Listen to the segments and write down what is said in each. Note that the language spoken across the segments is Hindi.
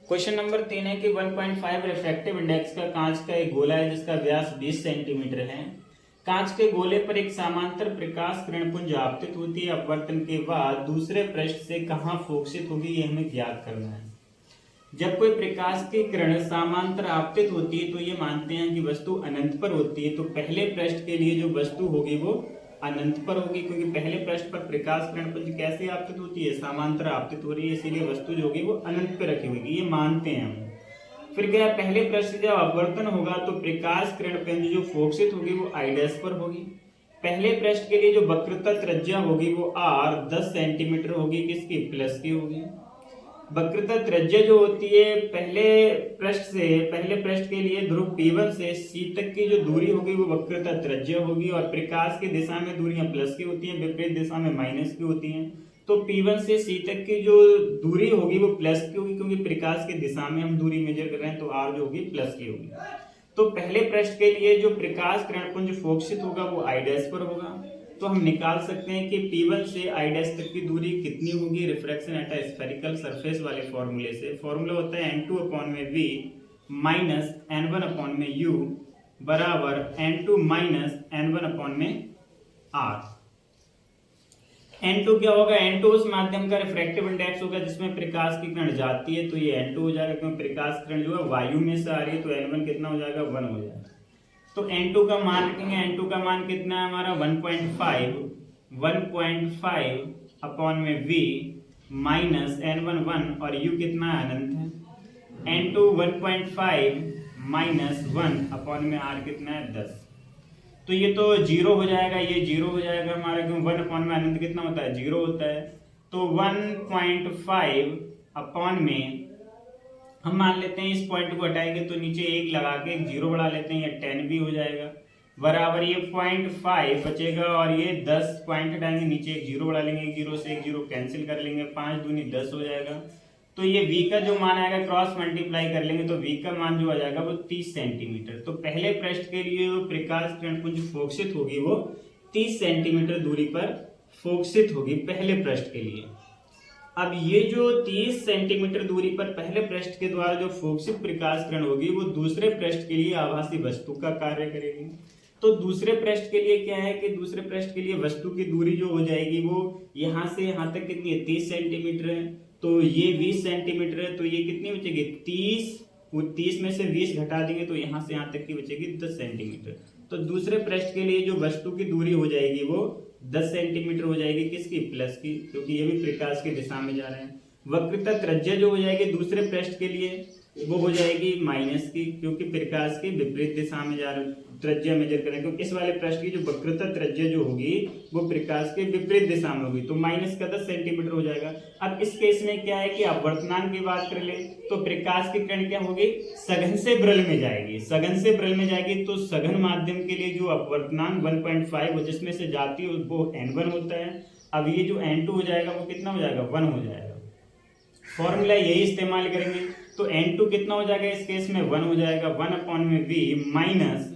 क्वेश्चन नंबर 3 है कि 1.5 रिफ्रैक्टिव इंडेक्स का कांच का एक गोला है जिसका व्यास 20 सेंटीमीटर है। कांच के गोले पर एक समांतर प्रकाश किरणपुंज आपतित होती है। अपवर्तन के बाद दूसरे पृष्ठ से कहां फोकसित होगी, ये हमें ज्ञात करना है। जब कोई प्रकाश की किरण समांतर आपतित होती है तो ये मानते हैं कि वस्तु अनंत पर होती है। तो पहले पृष्ठ के लिए जो वस्तु होगी वो अनंत पर होगी, क्योंकि पहले पृष्ठ पर प्रकाश किरणपुंज कैसे आपतित होती है, समांतर आपतित हो रही है, इसीलिए वस्तु जो होगी वो अनंत पे रखी होगी, ये मानते हैं हम। फिर क्या है, पहले पृष्ठ से जब अपवर्तन होगा तो प्रकाश किरणपुंज जो फोकसित होगी वो आई डैश पर होगी। पहले पृष्ठ के लिए जो वक्रता त्रिज्या होगी वो r 10 सेंटीमीटर होगी, किसकी, प्लस की होगी। वक्रता त्रिज्या जो होती है पहले पृष्ठ के लिए ध्रुव P1 से C तक की जो दूरी होगी वो वक्रता त्रिज्या होगी, और प्रकाश की दिशा में दूरियां प्लस की होती हैं, विपरीत दिशा में माइनस की होती हैं। तो P1 से C तक की जो दूरी होगी वो प्लस की होगी, क्योंकि प्रकाश की दिशा में हम दूरी मेजर कर रहे हैं, तो r जो होगी प्लस की होगी। तो पहले पृष्ठ के लिए जो प्रकाश किरणपुंज फोकसित होगा वो आई डैश पर होगा। तो हम निकाल सकते हैं कि P1 से आई डैश तक की दूरी कितनी होगी, refraction at a spherical surface वाले फॉर्मूले से। फॉर्मूला होता है N2/V माइनस N1/U बराबर N2 माइनस N1/R। N2 क्या होगा, N2 उस माध्यम का रिफ्रैक्टिव इंडेक्स होगा जिसमें प्रकाश की किरण जाती है, तो ये N2 हो जाएगा, क्योंकि प्रकाश किरण जो है वायु में से आ रही है, तो N1 कितना हो जाएगा, 1 हो जाएगा। तो N2 का मान रखेंगे, N2 का मान कितना है हमारा 1.5 अपॉन में V माइनस N1 1, और U कितना अनंत है। N2 1.5 माइनस 1 अपॉन में R कितना है 10। तो ये तो जीरो हो जाएगा, ये जीरो हो जाएगा हमारा, क्यों 1 अपॉन में अनंत कितना होता है, जीरो होता है। तो 1.5 अपॉन में हम मान लेते हैं, इस पॉइंट को हटाएंगे तो नीचे एक लगा के एक जीरो बढ़ा लेते हैं, ये 10 भी हो जाएगा, बराबर ये 0.5 बचेगा, और ये 10 पॉइंट हटाएंगे, नीचे एक जीरो बढ़ा लेंगे, एक जीरो से एक जीरो कैंसिल कर लेंगे, 5 दूनी 10 हो जाएगा। तो ये v का जो मान आएगा क्रॉस मल्टीप्लाई कर लेंगे तो v का मान जो आ जाएगा वो 30 सेंटीमीटर। तो पहले पृष्ठ के लिए जो प्रकाश किरणपुंज फोकसित होगी वो 30 सेंटीमीटर दूरी पर फोकसित होगी पहले पृष्ठ के लिए। अब ये जो 30 सेंटीमीटर दूरी पर पहले पृष्ठ के द्वारा जो फोकसित प्रकाश किरण होगी वो दूसरे पृष्ठ के लिए आभासी वस्तु का कार्य करेगी। तो दूसरे पृष्ठ के लिए क्या है कि दूसरे पृष्ठ के लिए वस्तु की दूरी जो हो जाएगी वो यहाँ से यहाँ तक कितनी है, 30 सेंटीमीटर है, तो ये 20 सेंटीमीटर है, तो ये कितनी बचेगी 30 में से 20 घटा देंगे तो यहाँ से यहाँ तक की बचेगी 10 सेंटीमीटर। तो दूसरे पृष्ठ के लिए जो वस्तु की दूरी हो जाएगी वो 10 सेंटीमीटर हो जाएगी, किसकी, प्लस की, क्योंकि ये भी प्रकाश की दिशा में जा रहे हैं। वक्रता त्रिज्या जो हो जाएगी दूसरे पृष्ठ के लिए वो हो जाएगी माइनस की, क्योंकि प्रकाश की विपरीत दिशा में जा रहे त्रिज्या मेजर करें, क्योंकि इस वाले पृष्ठ की जो वक्रता त्रिज्या जो होगी वो प्रकाश के विपरीत दिशा में होगी, तो माइनस का 10 सेंटीमीटर हो जाएगा। अब इस केस में क्या है कि अपवर्तनांक की बात कर ले तो प्रकाश की किरण क्या होगी, सघन से विरल में जाएगी, सघन से विरल में जाएगी। तो सघन माध्यम के लिए जो अपवर्तनांक 1.5 जिसमें से जाती है वो N1 होता है। अब ये जो N2 हो जाएगा वो कितना हो जाएगा, 1 हो जाएगा। फॉर्मूला यही इस्तेमाल करेंगे, तो N2 कितना हो जाएगा इस केस में 1 हो जाएगा, 1/V माइनस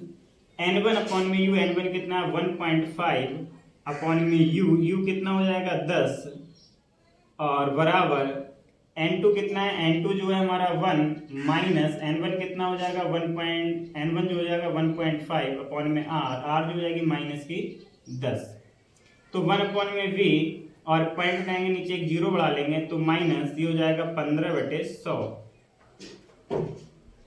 N1 अपॉन में U, N1 कितना है 1.5 अपॉन में U कितना हो जाएगा 10, और बराबर N2 कितना है, N2 जो है हमारा 1 माइनस N1 कितना हो जाएगा N1 जो हो जाएगा 1.5 अपॉन में R जो हो जाएगी माइनस की 10। तो 1 अपॉन में V और पॉइंट उठाएंगे नीचे एक जीरो बढ़ा लेंगे तो माइनस ये हो जाएगा 15/100,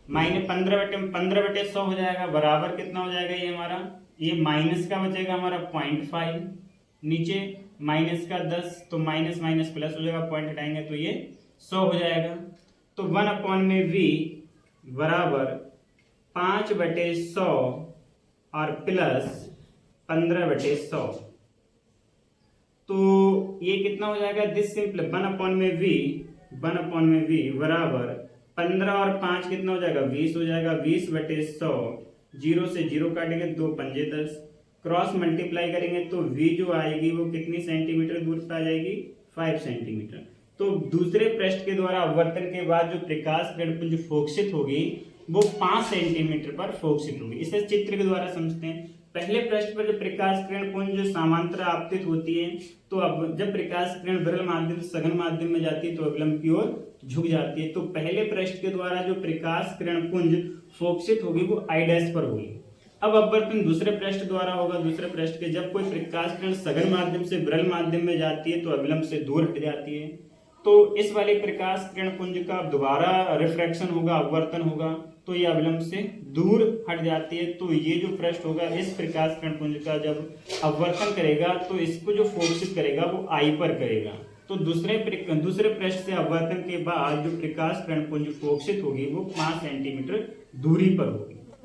माइनस 15/100 हो जाएगा, बराबर कितना हो जाएगा ये हमारा, ये माइनस का बचेगा हमारा 0.5, नीचे माइनस का 10, तो माइनस माइनस प्लस हो जाएगा, पॉइंट हटाएंगे तो ये 100 हो जाएगा। तो 1 अपॉन में V बराबर 5/100 और प्लस 15/100, तो ये कितना हो जाएगा, दिस सिंपल 1 अपॉन में V बराबर 15 और 5 कितना हो जाएगा 20 हो जाएगा, 20/100, जीरो से जीरो काटेंगे 2 पंजे 10, क्रॉस मल्टीप्लाई करेंगे तो V जो आएगी वो कितनी सेंटीमीटर दूर पर आ जाएगी, 5 सेंटीमीटर। तो दूसरे पृष्ठ के द्वारा अपवर्तन के बाद जो प्रकाश किरणपुंज फोकसित होगी वो 5 सेंटीमीटर पर फोकसित होगी। इसे चित्र के द्वारा समझते हैं। पहले पृष्ठ पर जब प्रकाश किरणपुंज समांतर आपतित होती है तो अब जब प्रकाश किरण विरल माध्यम से सघन माध्यम में जाती है तो अविलंब की ओर झुक जाती है। तो पहले पृष्ठ के द्वारा जो प्रकाश किरण पुंज फोकसित होगी वो आई डैश पर होगी। अब अपवर्तन दूसरे पृष्ठ द्वारा होगा। दूसरे पृष्ठ के जब कोई प्रकाश किरण सघन माध्यम से विरल माध्यम में जाती है तो अविलंब से दूर हट जाती है। तो इस वाले प्रकाश किरण पुंज का दोबारा रिफ्रैक्शन होगा, अपवर्तन होगा, तो ये अविलंब से दूर हट जाती है। तो ये जो पृष्ठ होगा इस प्रकाश किरण पुंज का जब अपवर्तन करेगा तो इसको जो फोकसित करेगा वो आई पर करेगा। तो दूसरे पृष्ठ से अपवर्तन के बाद जो प्रकाश किरण पुंज फोकसित होगी वो 5 सेंटीमीटर दूरी पर होगी।